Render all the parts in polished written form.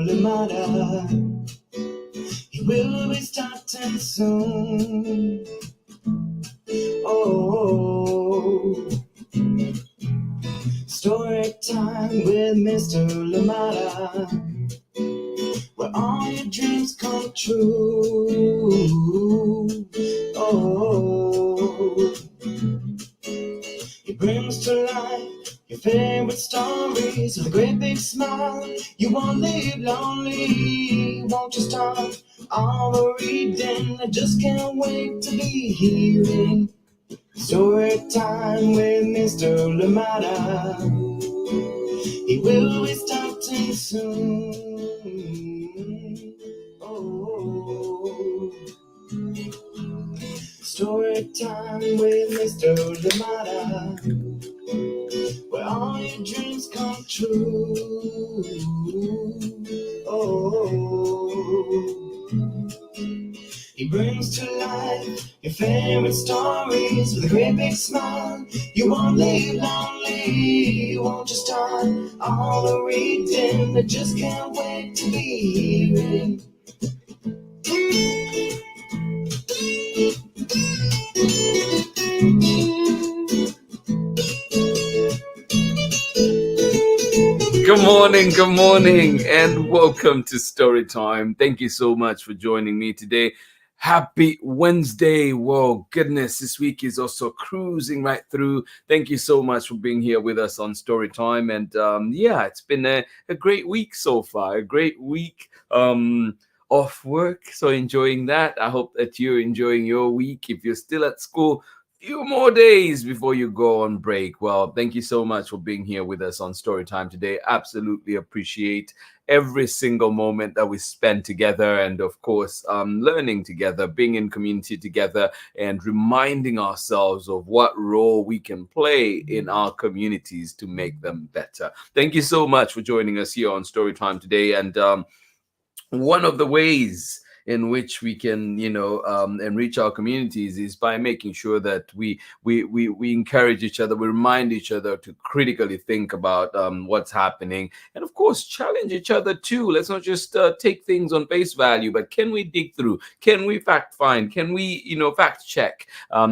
Limata. He will be starting soon. Oh, story time with Mr. Limata, where all your dreams come true. Oh, he brings to life your favorite stories with a great big smile. You won't live lonely, won't you start all the reading? I just can't wait to be hearing story time with Mr. Limata. He will be starting soon. Oh, story time with Mr. Limata, where all your dreams come true. Oh, he brings to life your favorite stories with a great big smile. You won't live lonely, won't you start all the reading? I just can't wait to be hearing. Good morning, and welcome to Story Time. Thank you so much for joining me today. Happy Wednesday. Whoa, goodness, this week is also cruising right through. Thank you so much for being here with us on Story Time. And it's been a great week so far, a great week off work. So enjoying that. I hope that you're enjoying your week. If you're still at school, few more days before you go on break. Well, thank you so much for being here with us on Storytime today. Absolutely appreciate every single moment that we spend together, and of course learning together, being in community together, and reminding ourselves of what role we can play in our communities to make them better. Thank you so much for joining us here on Storytime today. And one of the ways in which we can, enrich our communities is by making sure that we encourage each other, we remind each other to critically think about what's happening, and of course challenge each other too. Let's not just take things on face value, but can we dig through? Can we fact find? Can we, fact check?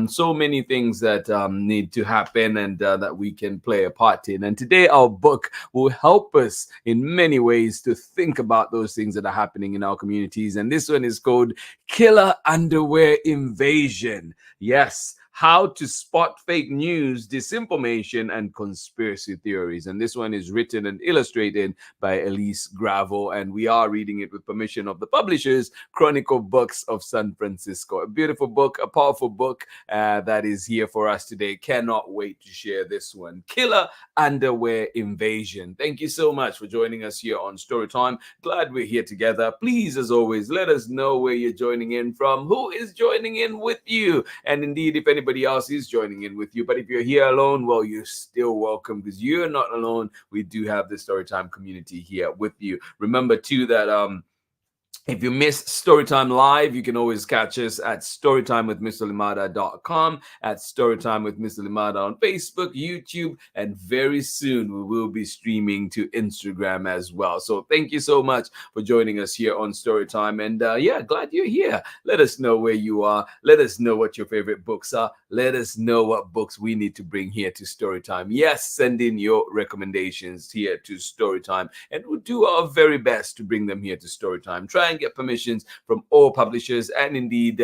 So many things that need to happen, and that we can play a part in. And today our book will help us in many ways to think about those things that are happening in our communities. And this one is called Killer Underwear Invasion. Yes, how to spot fake news, disinformation, and conspiracy theories. And this one is written and illustrated by Elise Gravel, and we are reading it with permission of the publishers, Chronicle Books of San Francisco. A beautiful book, a powerful book that is here for us today. Cannot wait to share this one. Killer Underwear Invasion. Thank you so much for joining us here on Storytime. Glad we're here together. Please, as always, let us know where you're joining in from, who is joining in with you, and indeed if anybody else is joining in with you. But if you're here alone, well, you're still welcome, because you're not alone. We do have the Storytime community here with you. Remember too that if you missed Storytime Live, you can always catch us at storytimewithmrlimata.com, at Storytime with Mr. Limata on Facebook, YouTube, and very soon we will be streaming to Instagram as well. So thank you so much for joining us here on Storytime. And glad you're here. Let us know where you are. Let us know what your favorite books are. Let us know what books we need to bring here to Storytime. Yes, send in your recommendations here to Storytime, and we'll do our very best to bring them here to Storytime. Try and get permissions from all publishers, and indeed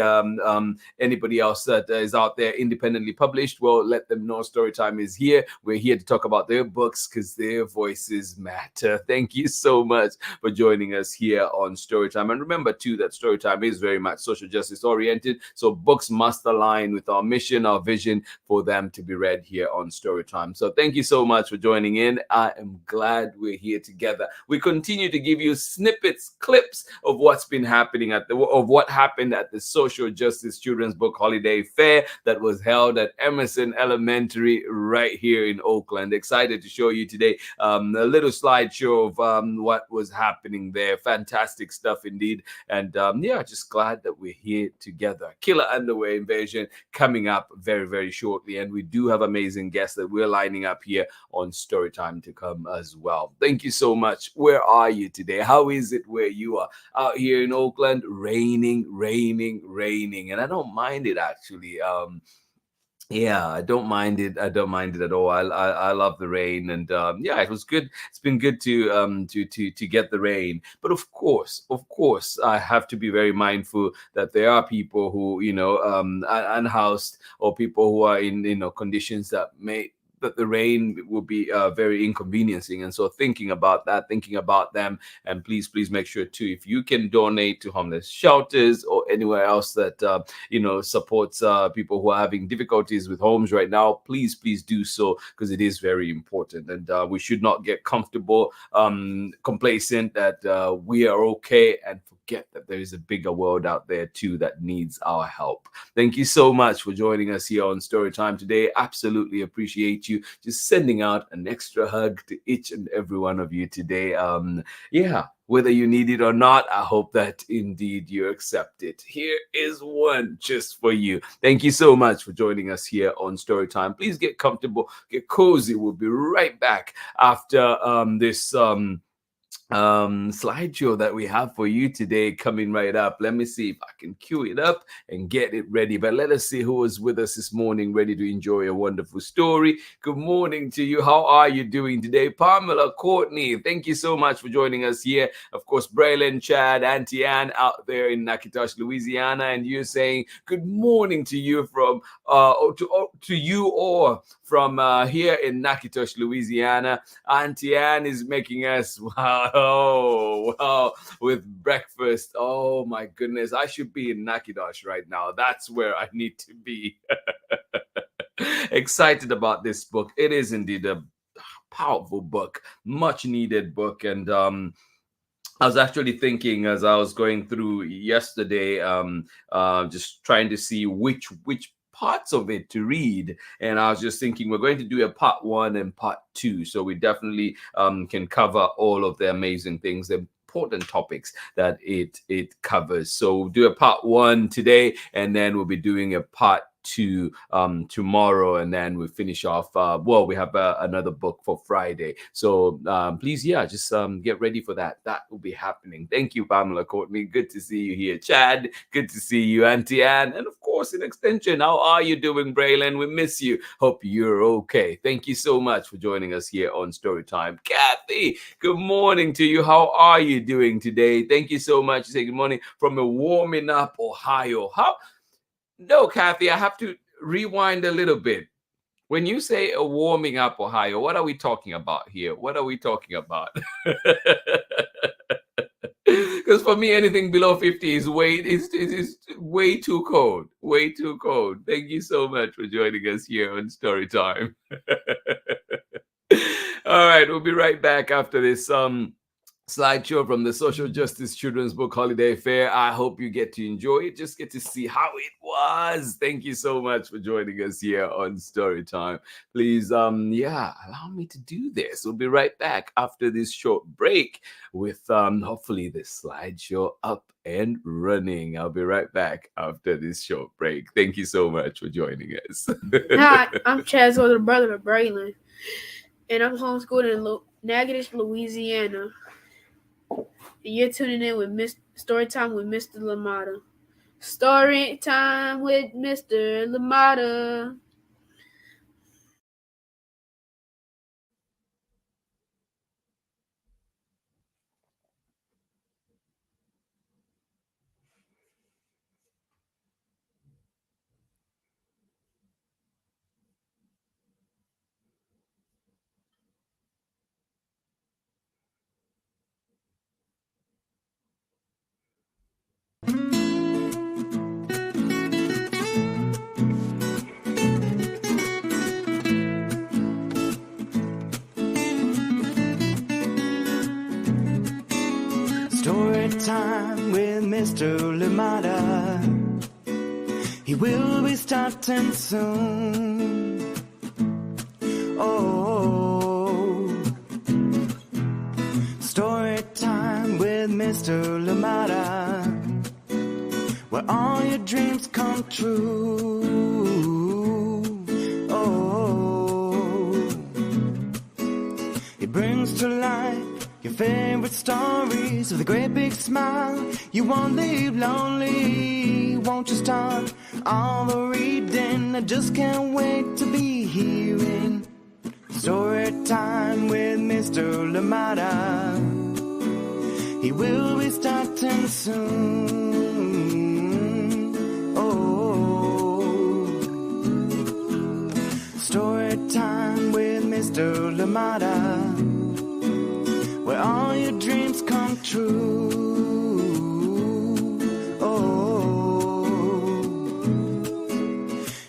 anybody else that is out there independently published. Well, let them know Storytime is here. We're here to talk about their books because their voices matter. Thank you so much for joining us here on Storytime. And remember too that Storytime is very much social justice oriented, so books must align with our mission, our vision, for them to be read here on Storytime. So thank you so much for joining in. I am glad we're here together. We continue to give you snippets, clips of what's been happening of what happened at the Social Justice Children's Book Holiday Fair that was held at Emerson Elementary right here in Oakland. Excited to show you today a little slideshow of what was happening there. Fantastic stuff indeed. And yeah, just glad that we're here together. Killer Underwear Invasion coming up very, very shortly. And we do have amazing guests that we're lining up here on Storytime to come as well. Thank you so much. Where are you today? How is it where you are? Out here in Oakland, raining. And I don't mind it actually. Yeah, I don't mind it. I don't mind it at all. I love the rain, and yeah, it was good. It's been good to get the rain. But of course, I have to be very mindful that there are people who unhoused, or people who are in conditions that the rain will be very inconveniencing. And so thinking about them, and please make sure too, if you can donate to homeless shelters or anywhere else that supports people who are having difficulties with homes right now, please do so, because it is very important. And we should not get comfortable, complacent that we are okay, and forget that there is a bigger world out there too that needs our help. Thank you so much for joining us here on Storytime today. Absolutely appreciate you. Just sending out an extra hug to each and every one of you today. Yeah, whether you need it or not, I hope that indeed you accept it. Here is one just for you. Thank you so much for joining us here on Storytime. Please get comfortable, get cozy. We'll be right back after this slideshow that we have for you today coming right up. Let me see if I can cue it up and get it ready. But let us see who is with us this morning, ready to enjoy a wonderful story. Good morning to you. How are you doing today? Pamela, Courtney, thank you so much for joining us here. Of course, Braylon, Chad, Auntie Ann out there in Natchitoches, Louisiana, and you're saying good morning to you from to you or from here in Natchitoches, Louisiana. Auntie Ann is making us wow with breakfast. Oh my goodness, I should be in Natchitoches right now. That's where I need to be. Excited about this book. It is indeed a powerful book, much needed book. And I was actually thinking as I was going through yesterday, just trying to see which parts of it to read, and I was just thinking we're going to do a part 1 and part 2, so we definitely can cover all of the amazing things, the important topics that it covers. So we'll do a part 1 today, and then we'll be doing a part 2 tomorrow, and then we finish off we have another book for Friday. So please, just get ready for that. That will be happening. Thank you, Pamela, Courtney, good to see you here. Chad, good to see you. Auntie Ann, and of course in extension, how are you doing, Braylon? We miss you. Hope you're okay. Thank you so much for joining us here on Storytime. Kathy, good morning to you. How are you doing today? Thank you so much. Say good morning from a warming up Ohio. No, Kathy, I have to rewind a little bit. When you say a warming up Ohio, what are we talking about here? What are we talking about? Because for me, anything below 50 is way too cold. Way too cold. Thank you so much for joining us here on Storytime. All right, we'll be right back after this slideshow from the Social Justice Children's Book Holiday Fair. I hope you get to enjoy it. Just get to see how it was. Thank you so much for joining us here on Storytime. Please, allow me to do this. We'll be right back after this short break with hopefully this slideshow up and running. I'll be right back after this short break. Thank you so much for joining us. Hi, I'm Chad's older brother of Braylon, and I'm homeschooled in Natchitoches, Louisiana. And you're tuning in with Storytime with Mr. Limata. Storytime with Mr. Limata. Story Story time with Mr. Limata. He will be starting soon. Oh, story time with Mr. Limata, where all your dreams come true. Oh, he brings to life your favorite stories with a great big smile. You won't leave lonely, won't you start all the reading? I just can't wait to be hearing story time with Mr. Limata. He will be starting soon. Oh, story time with Mr. Limata, where all your dreams come true. Oh,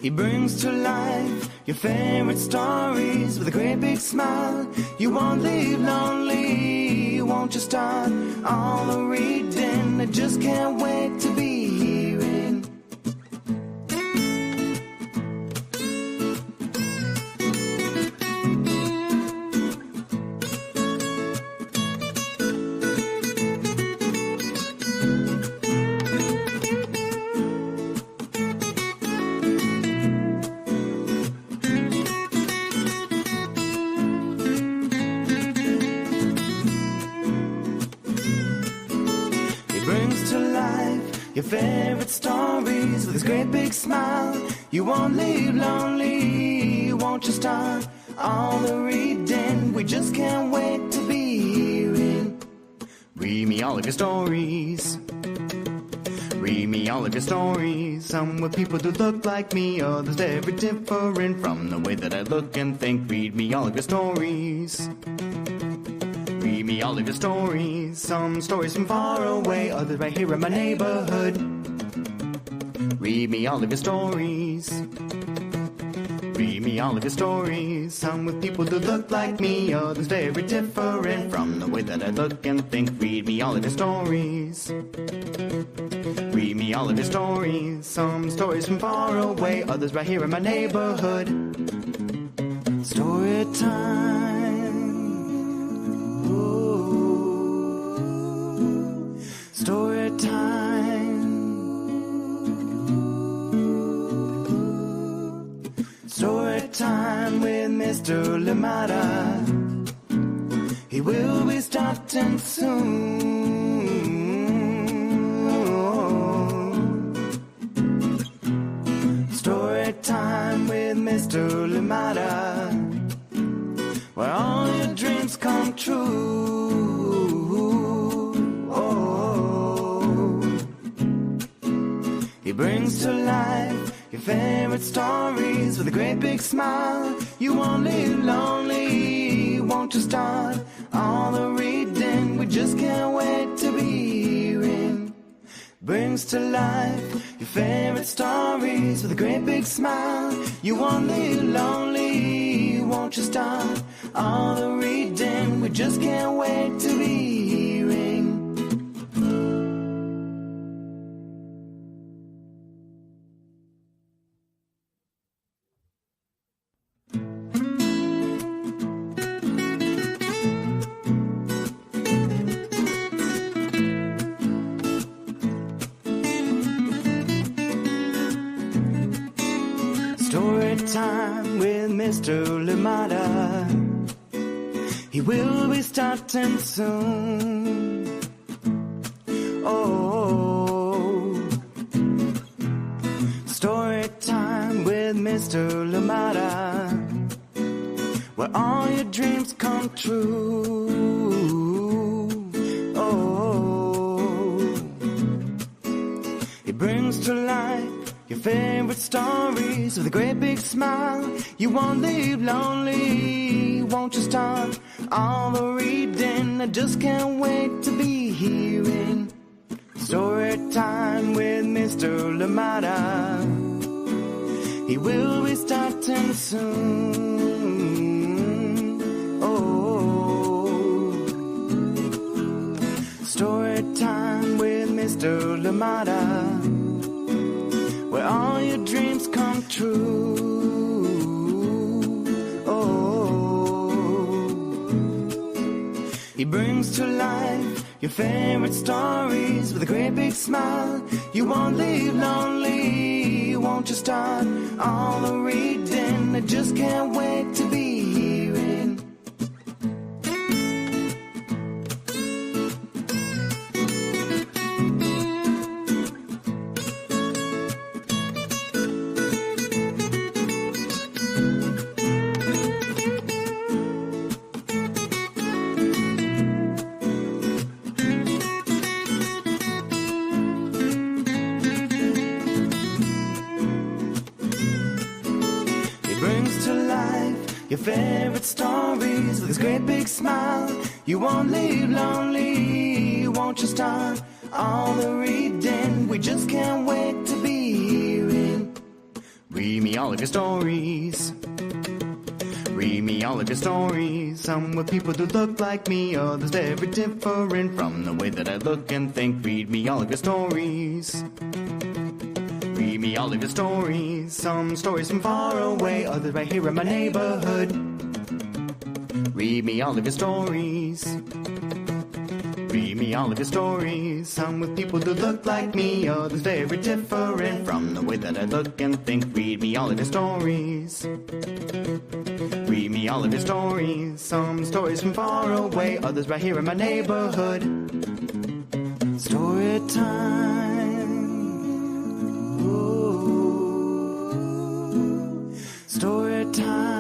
he brings to life your favorite stories with a great big smile. You won't leave lonely, won't you start all the reading? I just can't wait to be hearing your favorite stories with this great big smile. You won't leave lonely, won't you start all the reading? We just can't wait to be hearing. Read me all of your stories. Read me all of your stories. Some with people who look like me, others very different from the way that I look and think. Read me all of your stories. Read me all of your stories. Some stories from far away, others right here in my neighborhood. Read me all of your stories. Read me all of your stories. Some with people who look like me, others very different from the way that I look and think. Read me all of your stories. Read me all of your stories. Some stories from far away, others right here in my neighborhood. Story time. Story time. Story time with Mr. Limata. He will be starting soon. Story time with Mr. Limata, where all your dreams come true. He brings to life your favorite stories with a great big smile. You won't leave lonely, won't you start all the reading? We just can't wait to be hearing. Brings to life your favorite stories with a great big smile. You won't leave lonely, won't you start all the reading? We just can't wait to be hearing. Story time with Mr. Limata. He will be starting soon. Oh, story time with Mr. Limata, where all your dreams come true. Oh, he brings to life your favorite stories with a great big smile. You won't leave lonely, won't you start all the reading? I just can't wait to be hearing story time with Mr. Limata. He will be starting soon. Oh, story time with Mr. Limata, where all your dreams come true. Oh, he brings to life your favorite stories with a great big smile. You won't leave lonely, won't you start all the reading? I just can't wait to be hearing. Your favorite stories with his great big smile. You won't leave lonely, won't you start all the reading? We just can't wait to be hearing. Read me all of your stories. Read me all of your stories. Some with people that look like me, others very different from the way that I look and think. Read me all of your stories. Read me all of your stories. Some stories from far away, others right here in my neighborhood. Read me all of your stories. Read me all of your stories. Some with people that look like me, others very different from the way that I look and think. Read me all of your stories. Read me all of your stories. Some stories from far away, others right here in my neighborhood. Story time. Story time.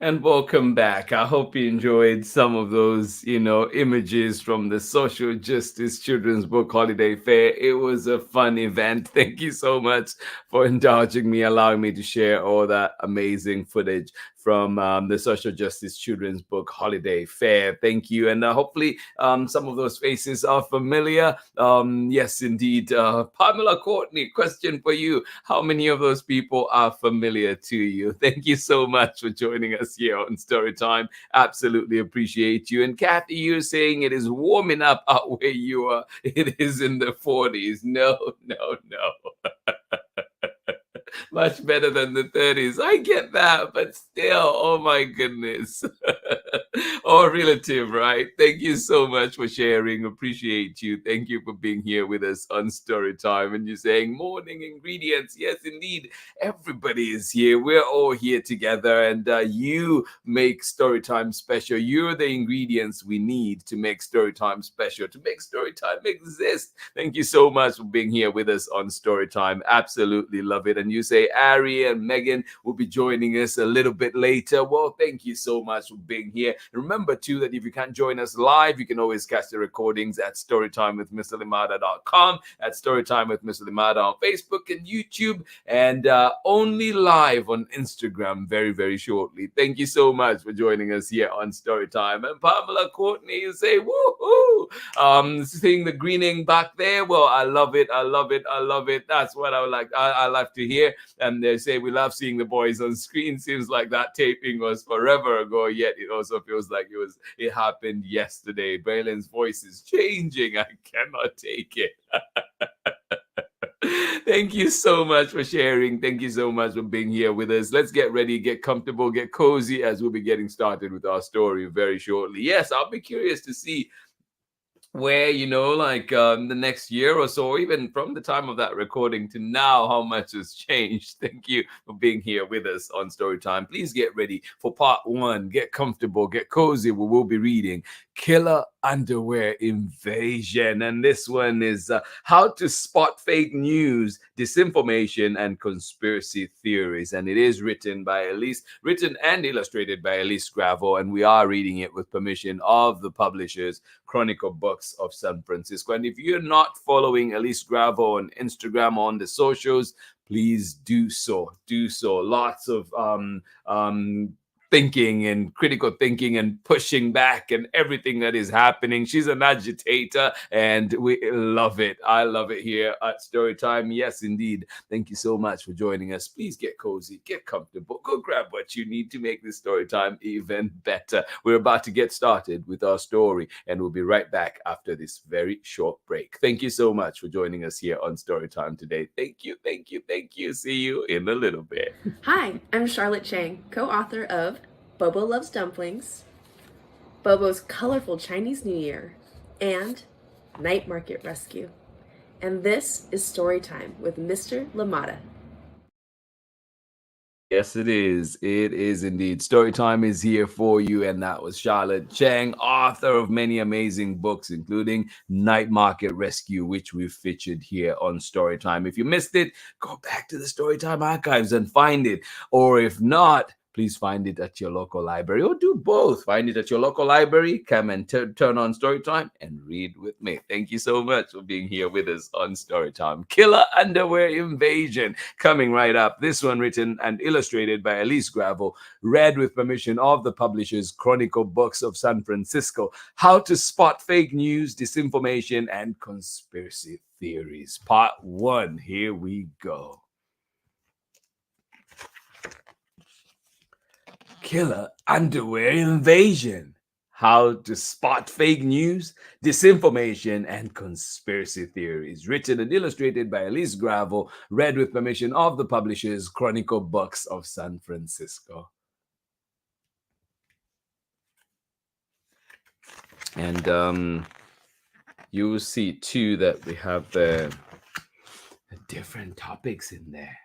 And welcome back. I hope you enjoyed some of those, images from the Social Justice Children's Book Holiday Fair. It was a fun event. Thank you so much for indulging me, allowing me to share all that amazing footage from the Social Justice Children's Book Holiday Fair. Thank you. And hopefully some of those faces are familiar. Yes, indeed. Pamela Courtney, question for you. How many of those people are familiar to you? Thank you so much for joining us here on Storytime. Absolutely appreciate you. And Kathy, you're saying it is warming up out where you are. It is in the 40s. No. Much better than the 30s. I get that, but still, oh my goodness. Or relative, right? Thank you so much for sharing. Appreciate you. Thank you for being here with us on Storytime. And you're saying morning ingredients. Yes, indeed. Everybody is here. We're all here together, and you make Storytime special. You're the ingredients we need to make Storytime special, to make Storytime exist. Thank you so much for being here with us on Storytime. Absolutely love it. And you say Ari and Megan will be joining us a little bit later. Well, thank you so much for being here. Remember too that if you can't join us live, you can always catch the recordings at storytimewithmrlimata.com, at Storytime with Mr. Limata on Facebook and YouTube, and only live on Instagram very, very shortly. Thank you so much for joining us here on Storytime. And Pamela Courtney, you say woohoo! Seeing the greening back there. Well, I love it. That's what I would like. I like to hear. And they say we love seeing the boys on screen. Seems like that taping was forever ago, yet it also feels like it happened yesterday. Braylon's voice is changing. I cannot take it. Thank you so much for sharing. Thank you so much for being here with us. Let's get ready, get comfortable, get cozy as we'll be getting started with our story very shortly. Yes, I'll be curious to see where the next year or so, even from the time of that recording to now, how much has changed. Thank you for being here with us on Storytime. Please get ready for part 1. Get comfortable, get cozy. We will be reading Killer Underwear Invasion, and this one is how to spot fake news, disinformation, and conspiracy theories. And it is written and illustrated by Elise Gravel, and we are reading it with permission of the publishers, Chronicle Books of San Francisco. And if you're not following Elise Gravel on Instagram, on the socials, please do so. Lots of thinking and critical thinking and pushing back and everything that is happening. She's an agitator and we love it. I love it here at Storytime. Yes, indeed. Thank you so much for joining us. Please get cozy, get comfortable, go grab what you need to make this story time even better. We're about to get started with our story and we'll be right back after this very short break. Thank you so much for joining us here on Storytime today. Thank you, thank you, thank you. See you in a little bit. Hi, I'm Charlotte Chang, co-author of Bobo Loves Dumplings, Bobo's Colorful Chinese New Year, and Night Market Rescue. And this is Storytime with Mr. Limata. Yes, it is. It is indeed. Storytime is here for you. And that was Charlotte Chang, author of many amazing books, including Night Market Rescue, which we've featured here on Storytime. If you missed it, go back to the Storytime archives and find it. Or if not, please find it at your local library, or do both. Find it at your local library, come and turn on Storytime and read with me. Thank you so much for being here with us on Storytime. Killer Underwear Invasion, coming right up. This one written and illustrated by Elise Gravel, read with permission of the publishers Chronicle Books of San Francisco. How to spot fake news, disinformation, and conspiracy theories. Part 1. Here we go. Killer Underwear Invasion. How to spot fake news, disinformation, and conspiracy theories. Written and illustrated by Elise Gravel, read with permission of the publishers Chronicle Books of San Francisco. And you will see too that we have the different topics in there.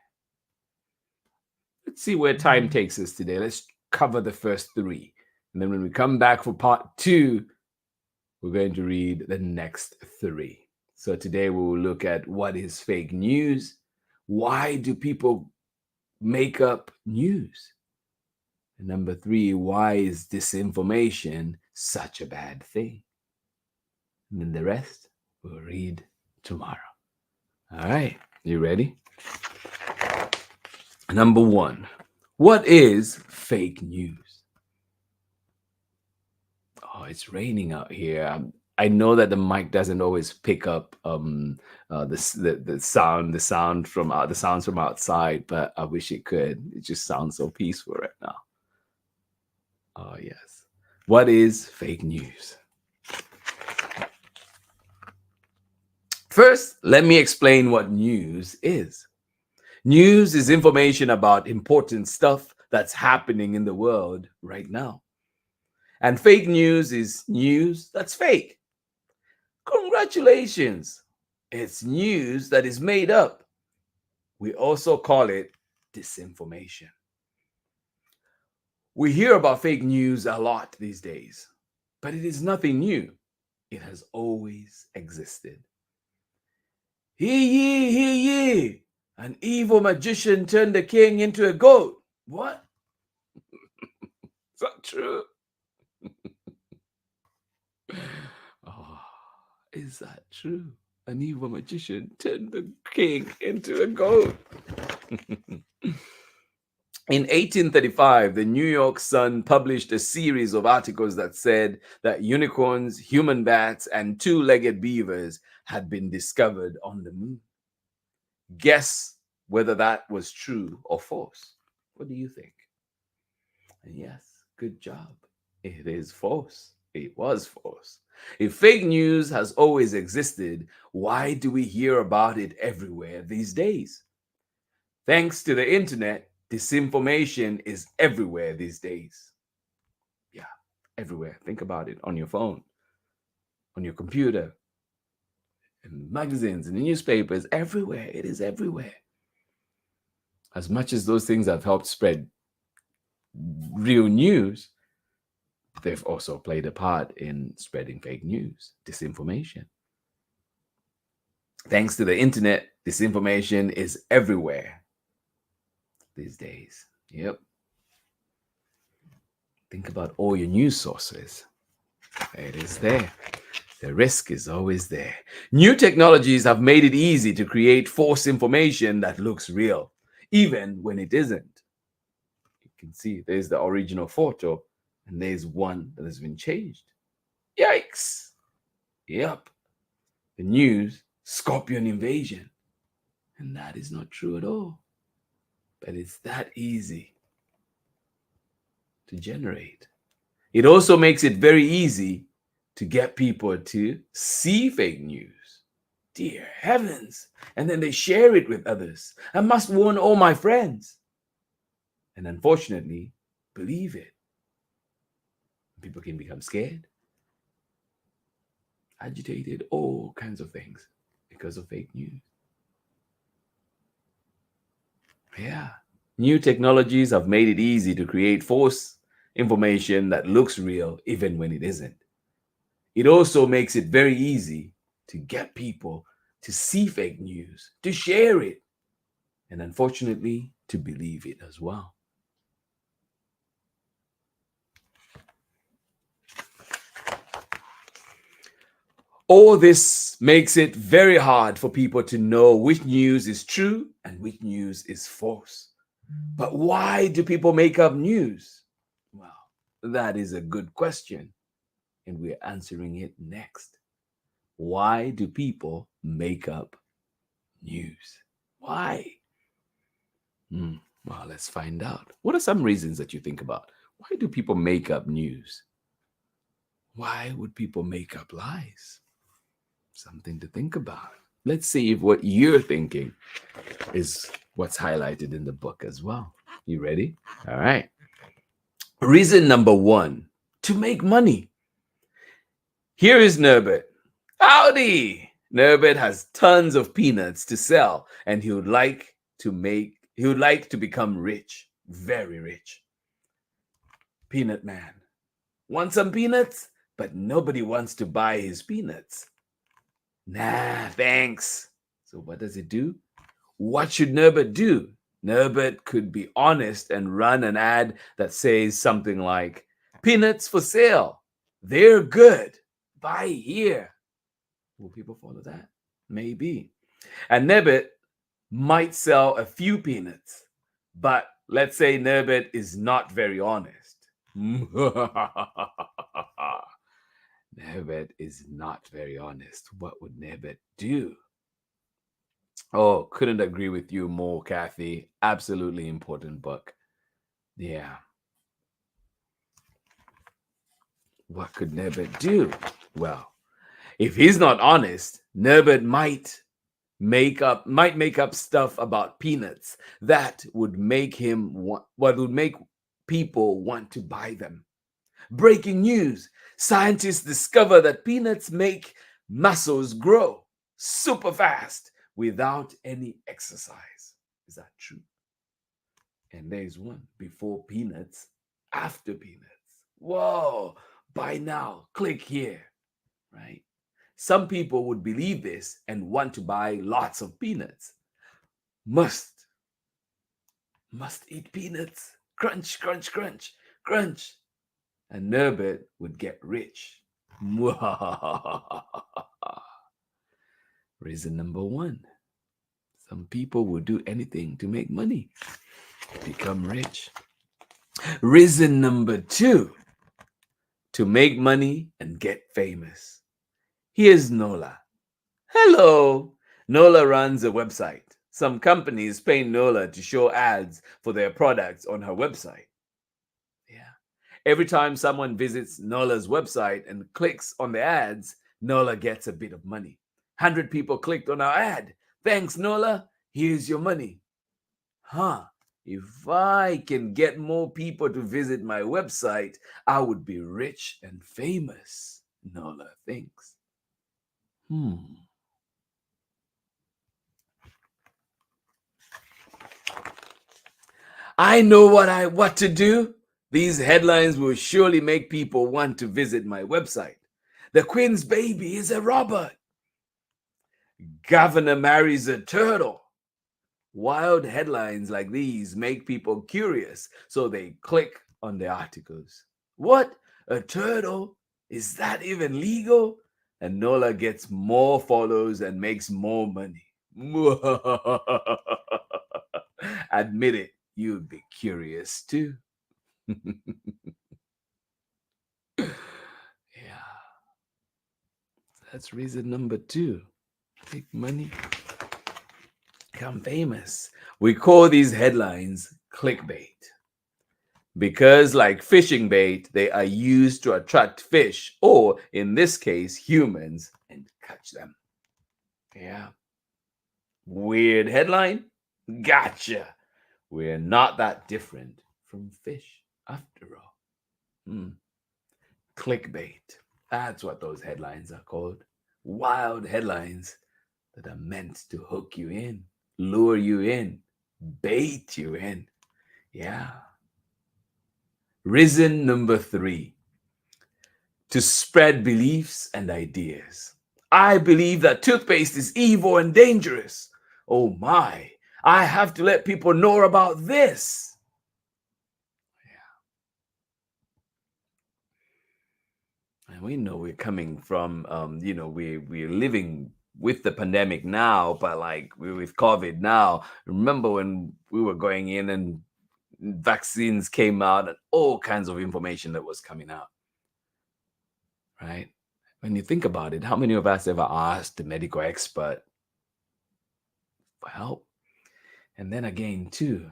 Let's see where time takes us today. Let's cover the first 3. And then when we come back for part 2, we're going to read the next 3. So today we will look at what is fake news. Why do people make up news? And number 3, why is disinformation such a bad thing? And then the rest we'll read tomorrow. All right, you ready? Number 1, what is fake news? Oh, it's raining out here. I know that the mic doesn't always pick up the sounds from outside, but I wish it could. It just sounds so peaceful right now. Oh yes. What is fake news? First, let me explain what news is. News is information about important stuff that's happening in the world right now. And fake news is news that's fake. Congratulations. It's news that is made up. We also call it disinformation. We hear about fake news a lot these days, but it is nothing new. It has always existed. Hear ye, hear ye. An evil magician turned the king into a goat. What? Is that true? Oh, is that true? An evil magician turned the king into a goat. In 1835, the New York Sun published a series of articles that said that unicorns, human bats, and 2-legged beavers had been discovered on the moon. Guess whether that was true or false. What do you think? And yes, good job. It is false. It was false. If fake news has always existed, why do we hear about it everywhere these days? Thanks to the internet, disinformation is everywhere these days. Yeah, everywhere. Think about it. On your phone, on your computer, in magazines, in the newspapers, everywhere. It is everywhere. As much as those things have helped spread real news, they've also played a part in spreading fake news, disinformation. Thanks to the internet, disinformation is everywhere these days. Yep. Think about all your news sources. It is there. The risk is always there. New technologies have made it easy to create false information that looks real, even when it isn't. can see there's the original photo and there's one that has been changed. Yikes. Yep. The news, scorpion invasion. And that is not true at all. But it's that easy to generate. It also makes it very easy to get people to see fake news. Dear heavens. And then they share it with others. I must warn all my friends. And unfortunately, believe it. People can become scared, agitated, all kinds of things because of fake news. Yeah. New technologies have made it easy to create false information that looks real even when it isn't. It also makes it very easy to get people to see fake news, to share it, and unfortunately, to believe it as well. All this makes it very hard for people to know which news is true and which news is false. But why do people make up news? Well, that is a good question, and we're answering it next. Why do people make up news? Why? Well, let's find out. What are some reasons that you think about? Why do people make up news? Why would people make up lies? Something to think about. Let's see if what you're thinking is what's highlighted in the book as well. You ready? All right. Reason number one, to make money. Here is Norbert. Howdy! Norbert has tons of peanuts to sell, and he would like to become rich, very rich. Peanut man. Want some peanuts? But nobody wants to buy his peanuts. Nah, thanks. So what does it do? What should Norbert do? Norbert could be honest and run an ad that says something like, peanuts for sale. They're good. Buy here. Will people follow that? Maybe. And Norbert might sell a few peanuts, but let's say Norbert is not very honest. Norbert is not very honest. What would Norbert do? Oh, couldn't agree with you more, Kathy. Absolutely important book. Yeah. What could Norbert do? Well, if he's not honest, Norbert might make up stuff about peanuts that would make people want to buy them. Breaking news. Scientists discover that peanuts make muscles grow super fast without any exercise. Is that true? And there's one. Before peanuts, after peanuts. Whoa, buy now, click here, right? Some people would believe this and want to buy lots of peanuts. Must eat peanuts. Crunch, crunch, crunch, crunch. And Norbert would get rich. Reason number one. Some people will do anything to make money, become rich. Reason number two. To make money and get famous. Here's Nola. Hello. Nola runs a website. Some companies pay Nola to show ads for their products on her website. Yeah. Every time someone visits Nola's website and clicks on the ads, Nola gets a bit of money. 100 people clicked on our ad. Thanks, Nola. Here's your money. If I can get more people to visit my website, I would be rich and famous, Nola thinks. I know what to do. These headlines will surely make people want to visit my website. The Queen's baby is a robot. Governor marries a turtle. Wild headlines like these make people curious, so they click on the articles. What? A turtle? Is that even legal? And Nola gets more follows and makes more money. Admit it, you'd be curious too. Yeah. That's reason number 2. Make money, become famous. We call these headlines clickbait because, like fishing bait, they are used to attract fish, or in this case, humans, and catch them. Yeah. Weird headline? Gotcha. We're not that different from fish after all. Hmm. Clickbait. That's what those headlines are called. Wild headlines that are meant to hook you in, lure you in, bait you in. Yeah. Reason number 3, to spread beliefs and ideas. I believe that toothpaste is evil and dangerous. Oh my, I have to let people know about this. And we know we're coming from, we're living with the pandemic now, but like we're with COVID now. Remember when we were going in and vaccines came out and all kinds of information that was coming out, right? When you think about it, how many of us ever asked a medical expert for help? And then again, too,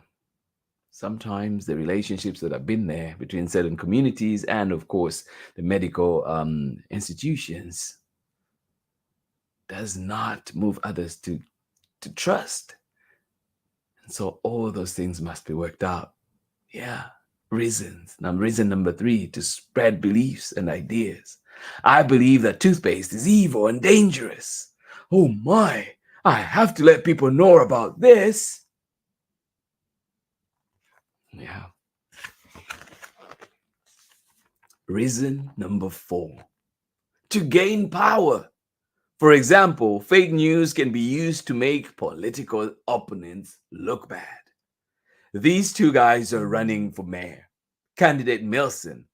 sometimes the relationships that have been there between certain communities and, of course, the medical institutions does not move others to trust. And so all those things must be worked out. Yeah. Reasons. Now, reason number 3, to spread beliefs and ideas. I believe that toothpaste is evil and dangerous. Oh my, I have to let people know about this. Yeah. Reason number 4, to gain power. For example, fake news can be used to make political opponents look bad. These 2 guys are running for mayor. Candidate Milson,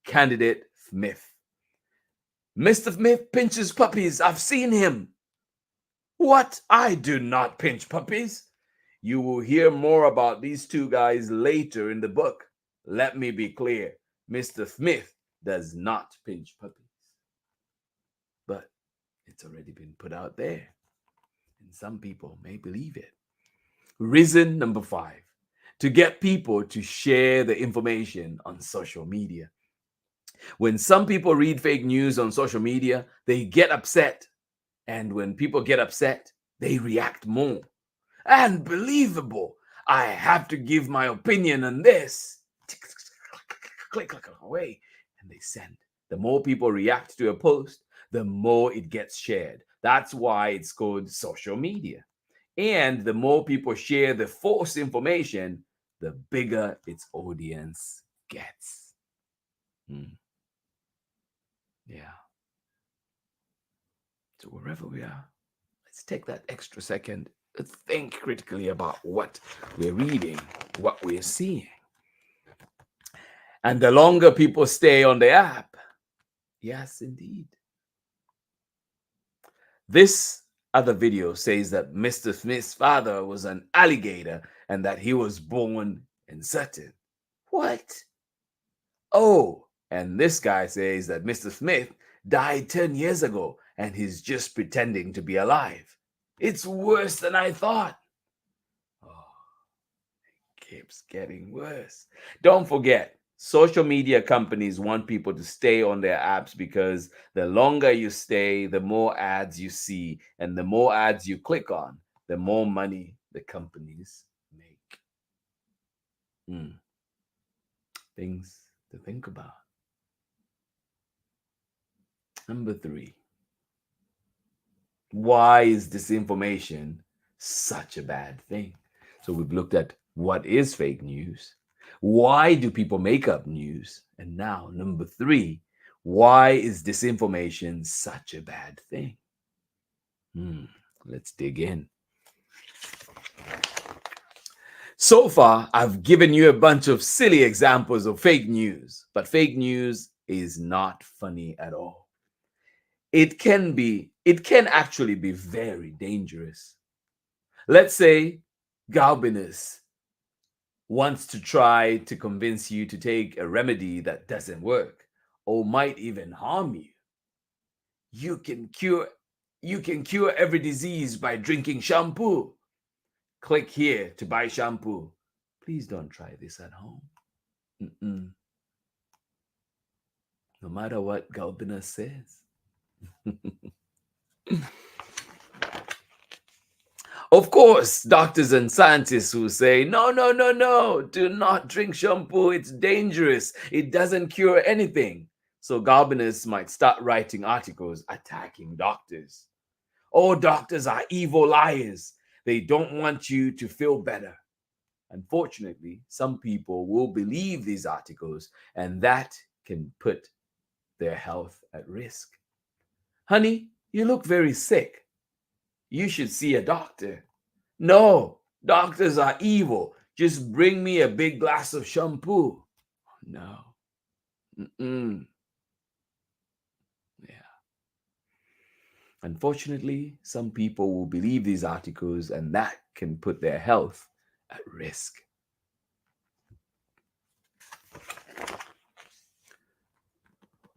candidate Smith. Mr. Smith pinches puppies. I've seen him. What? I do not pinch puppies. You will hear more about these 2 guys later in the book. Let me be clear. Mr. Smith does not pinch puppies. But it's already been put out there, and some people may believe it. Reason number 5, to get people to share the information on social media. When some people read fake news on social media, they get upset. And when people get upset, they react more. Unbelievable. I have to give my opinion on this. Click away. And they send. The more people react to a post, the more it gets shared. That's why it's called social media. And the more people share the false information, the bigger its audience gets. Yeah. So wherever we are, let's take that extra second to think critically about what we're reading, what we're seeing. And the longer people stay on the app, yes, indeed. This other video says that Mr. Smith's father was an alligator and that he was born in Sutton. What? Oh, and this guy says that Mr. Smith died 10 years ago and he's just pretending to be alive. It's worse than I thought. Oh, it keeps getting worse. Don't forget, social media companies want people to stay on their apps because the longer you stay, the more ads you see, and the more ads you click on, the more money the companies make. Things to think about. Number 3. Why is disinformation such a bad thing? So we've looked at what is fake news. Why do people make up news? And now, number 3, why is disinformation such a bad thing? Let's dig in. So far, I've given you a bunch of silly examples of fake news, but fake news is not funny at all. It can actually be very dangerous. Let's say Galbinus wants to try to convince you to take a remedy that doesn't work or might even harm you. You can cure you can cure every disease by drinking shampoo. Click here to buy shampoo. Please don't try this at home. Mm-mm. No matter what Galbina says. Of course, doctors and scientists will say, no, no, no, no, do not drink shampoo. It's dangerous. It doesn't cure anything. So Galbinists might start writing articles attacking doctors. Oh, doctors are evil liars. They don't want you to feel better. Unfortunately, some people will believe these articles, and that can put their health at risk. Honey, you look very sick. You should see a doctor. No, doctors are evil. Just bring me a big glass of shampoo. No. Mm-mm. Yeah. Unfortunately, some people will believe these articles, and that can put their health at risk.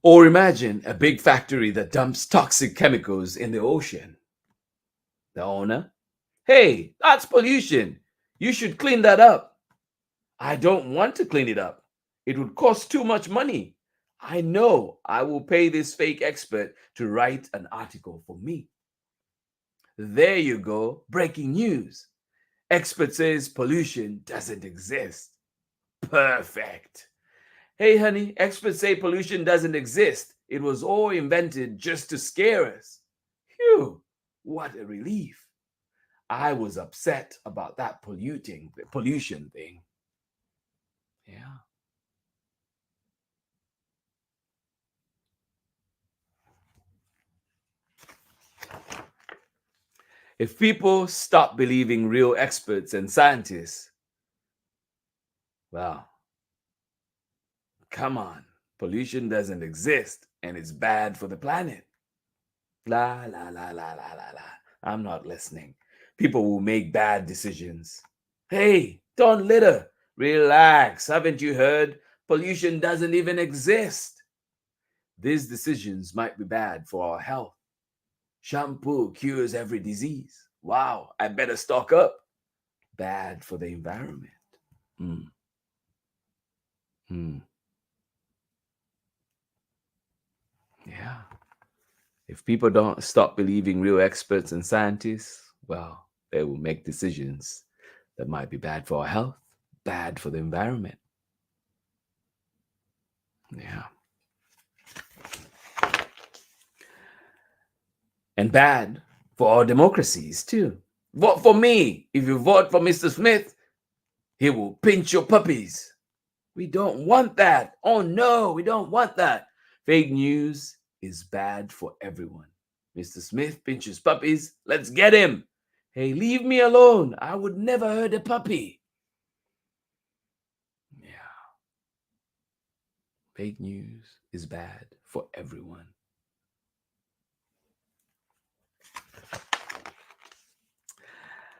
Or imagine a big factory that dumps toxic chemicals in the ocean. The owner, hey, that's pollution. You should clean that up. I don't want to clean it up. It would cost too much money. I know I will pay this fake expert to write an article for me. There you go, breaking news. Expert says pollution doesn't exist. Perfect. Hey, honey, experts say pollution doesn't exist. It was all invented just to scare us. Phew, what a relief. I was upset about that pollution thing. Yeah. If people stop believing real experts and scientists, well, come on. Pollution doesn't exist and it's bad for the planet. La, la, la, la, la, la, la. I'm not listening. People will make bad decisions. Hey, don't litter. Relax. Haven't you heard? Pollution doesn't even exist. These decisions might be bad for our health. Shampoo cures every disease. Wow, I better stock up. Bad for the environment. Hmm. Hmm. Yeah. If people don't stop believing real experts and scientists, well, they will make decisions that might be bad for our health, bad for the environment. Yeah. And bad for our democracies too. Vote for me. If you vote for Mr. Smith, he will pinch your puppies. We don't want that. Oh no, we don't want that. Fake news is bad for everyone. Mr. Smith pinches puppies. Let's get him. Hey, leave me alone. I would never hurt a puppy. Yeah. Fake news is bad for everyone.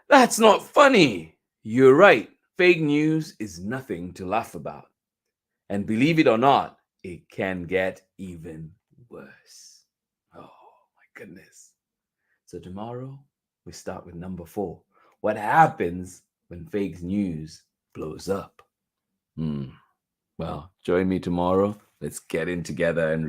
That's not funny. You're right. Fake news is nothing to laugh about. And believe it or not, it can get even worse. Oh my goodness. So tomorrow, we start with number 4. What happens when fake news blows up? Well, join me tomorrow. Let's get in together and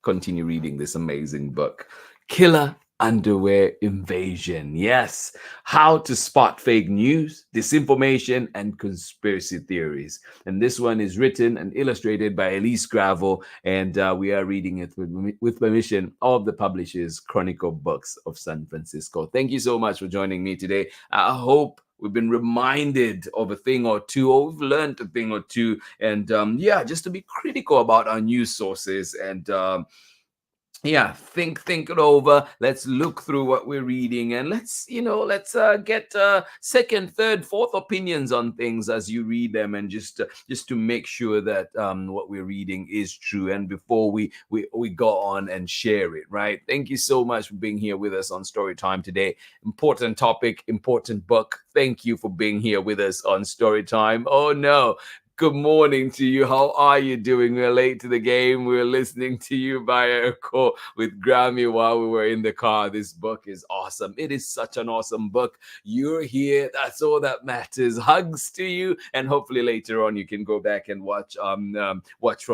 continue reading this amazing book. Killer Underwear Invasion. Yes, how to spot fake news, disinformation, and conspiracy theories. And this one is written and illustrated by Elise Gravel, and we are reading it with permission of the publishers Chronicle Books of San Francisco. Thank you so much for joining me today. I hope we've been reminded of a thing or two, or we've learned a thing or two, and just to be critical about our news sources and yeah, think it over. Let's look through what we're reading, and let's get second, third, fourth opinions on things as you read them, and just to make sure that what we're reading is true, and before we go on and share it, right? Thank you so much for being here with us on Story Time today. Important topic, important book. Thank you for being here with us on Story Time. Oh no, good morning to you. How are you doing? We're late to the game. We're listening to you via a call with Grammy while we were in the car. This book is awesome. It is such an awesome book. You're here. That's all that matters. Hugs to you. And hopefully later on you can go back and watch from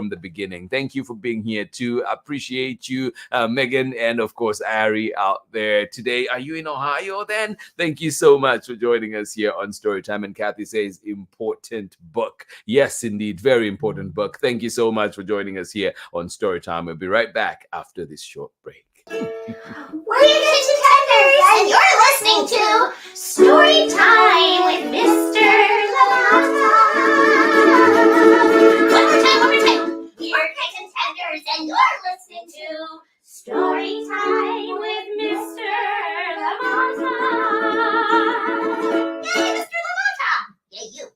the beginning. Thank you for being here too. Appreciate you, Megan, and of course Ari out there today. Are you in Ohio then? Thank you so much for joining us here on Storytime. And Kathy says important book. Yes, indeed. Very important book. Thank you so much for joining us here on Storytime. We'll be right back after this short break. We're your kitchen tenders, and you're listening to Storytime with Mr. Limata. One more time. We're kitchen tenders, and you're listening to Storytime with Mr. Limata. Yay, Mr. Limata! Yay, you.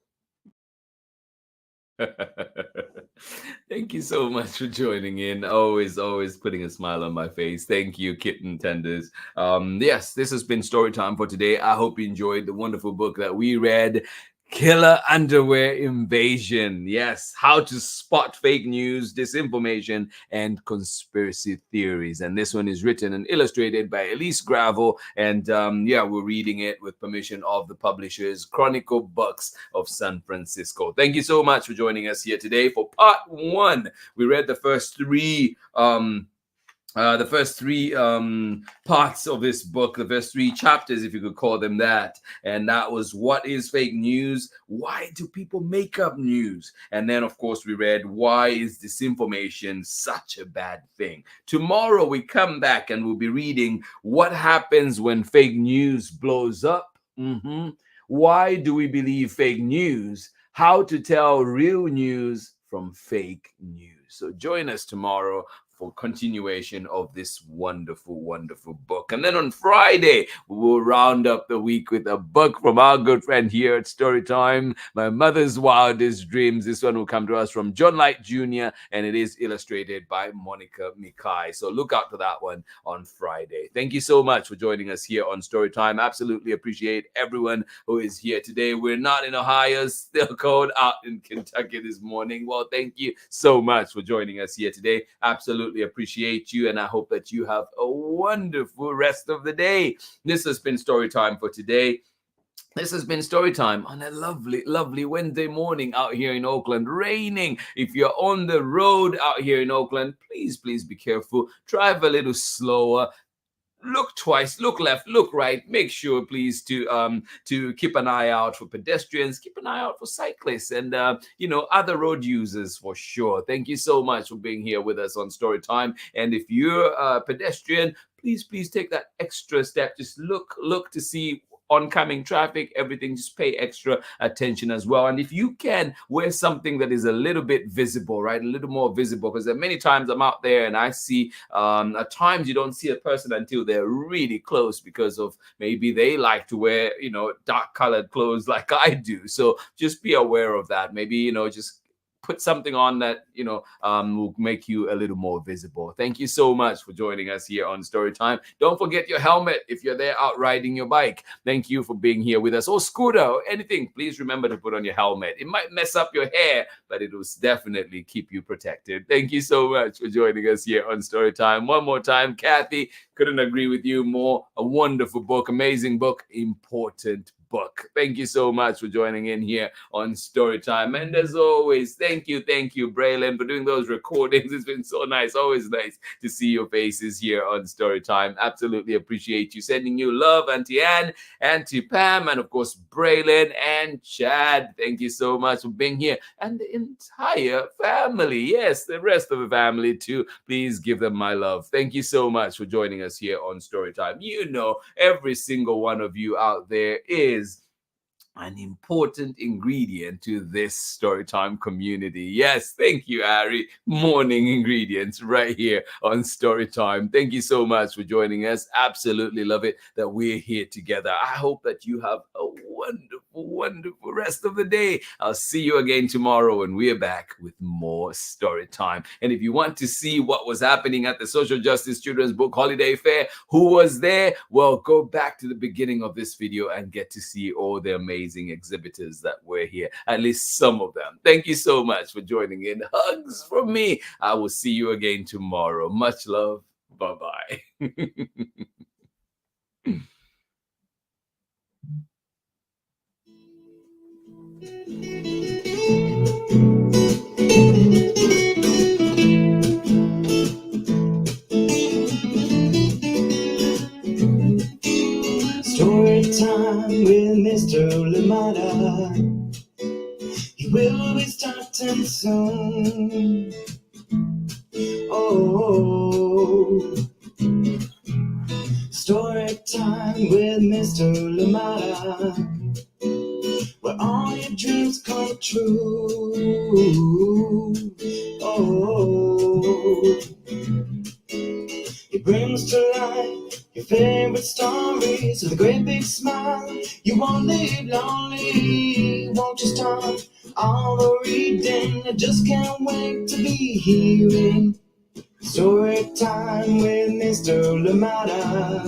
Thank you so much for joining in. Always putting a smile on my face. Thank you, kitten tenders. Yes, this has been story time for today. I hope you enjoyed the wonderful book that we read, Killer Underwear Invasion. Yes, how to spot fake news, disinformation, and conspiracy theories. And this one is written and illustrated by Elise Gravel. And we're reading it with permission of the publishers, Chronicle Books of San Francisco. Thank you so much for joining us here today for part one. We read the first three parts of this book, the first three chapters, if you could call them that. And that was, what is fake news? Why do people make up news? And then, of course, we read, why is disinformation such a bad thing? Tomorrow we come back and we'll be reading, what happens when fake news blows up? Why do we believe fake news? How to tell real news from fake news. So join us tomorrow for continuation of this wonderful, wonderful book. And then on Friday, we will round up the week with a book from our good friend here at Storytime, My Mother's Wildest Dreams. This one will come to us from John Light Jr., and it is illustrated by Monica Mikai. So look out for that one on Friday. Thank you so much for joining us here on Storytime. Absolutely appreciate everyone who is here today. We're not in Ohio, still cold out in Kentucky this morning. Well, thank you so much for joining us here today. Absolutely appreciate you, and I hope that you have a wonderful rest of the day. This has been story time for today. This has been story time on a lovely, lovely Wednesday morning out here in Oakland, raining. If you're on the road out here in Oakland, please be careful. Drive a little slower. Look twice, look left, look right. Make sure, please, to keep an eye out for pedestrians, keep an eye out for cyclists, and other road users for sure. Thank you so much for being here with us on Story Time. And if you're a pedestrian, please take that extra step. Just look to see oncoming traffic, everything. Just pay extra attention as well. And if you can, wear something that is a little bit visible, right? A little more visible, because many times I'm out there and I see at times you don't see a person until they're really close, because of maybe they like to wear dark colored clothes like I do. So just be aware of that. Maybe just put something on that will make you a little more visible. Thank you so much for joining us here on Storytime. Don't forget your helmet if you're there out riding your bike. Thank you for being here with us, or scooter or anything. Please remember to put on your helmet. It might mess up your hair, but it will definitely keep you protected. Thank you so much for joining us here on Storytime. One more time, Kathy, couldn't agree with you more. A wonderful book, amazing book, important book. Thank you so much for joining in here on Storytime. And as always, thank you, Braylon, for doing those recordings. It's been so nice. Always nice to see your faces here on Storytime. Absolutely appreciate you. Sending you love, Auntie Anne, Auntie Pam, and of course, Braylon and Chad. Thank you so much for being here. And the entire family. Yes, the rest of the family too. Please give them my love. Thank you so much for joining us here on Storytime. Every single one of you out there is an important ingredient to this Storytime community. Yes, thank you, Ari. Morning ingredients right here on Storytime. Thank you so much for joining us. Absolutely love it that we're here together. I hope that you have a wonderful rest of the day. I'll see you again tomorrow and we're back with more Storytime. And if you want to see what was happening at the Social Justice Children's Book Holiday Fair, who was there, well, go back to the beginning of this video and get to see all the amazing exhibitors that were here, at least some of them. Thank you so much for joining in. Hugs from me. I will see you again tomorrow. Much love. Bye-bye. Story time with Mr. Limata. He will be starting soon. Oh, story time with Mr. Limata, where all your dreams come true. Oh, he brings to life your favorite stories with a great big smile. You won't live lonely, won't you start all the reading? I just can't wait to be hearing story time with Mr. Limata.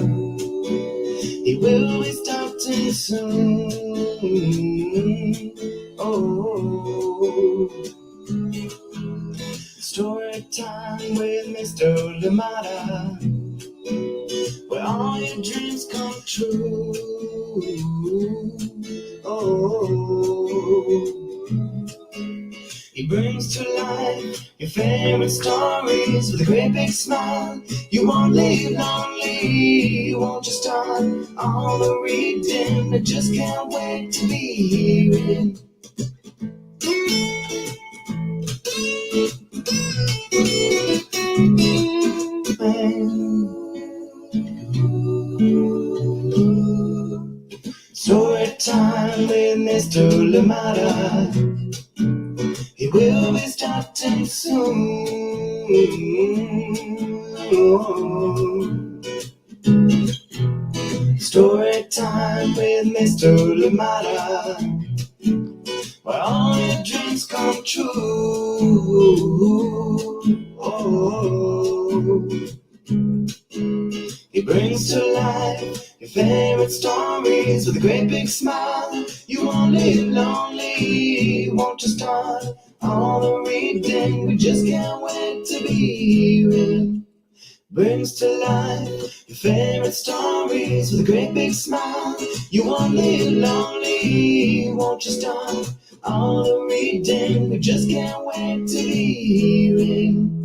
He will be starting soon. Oh, story time with Mr. Limata, where all your dreams come true. Oh, he brings to life your favorite stories with a great big smile. You won't live lonely, won't you start all the reading? I just can't wait to be hearing. Story time with Mr. Limata. He will be starting soon. Story time with Mr. Limata, where all your dreams come true. Oh, he brings to life your favorite stories with a great big smile. You won't live lonely, won't you start all the reading? We just can't wait to be hearing. Brings to life your favorite stories with a great big smile. You won't live lonely, won't you start all the reading? We just can't wait to be hearing.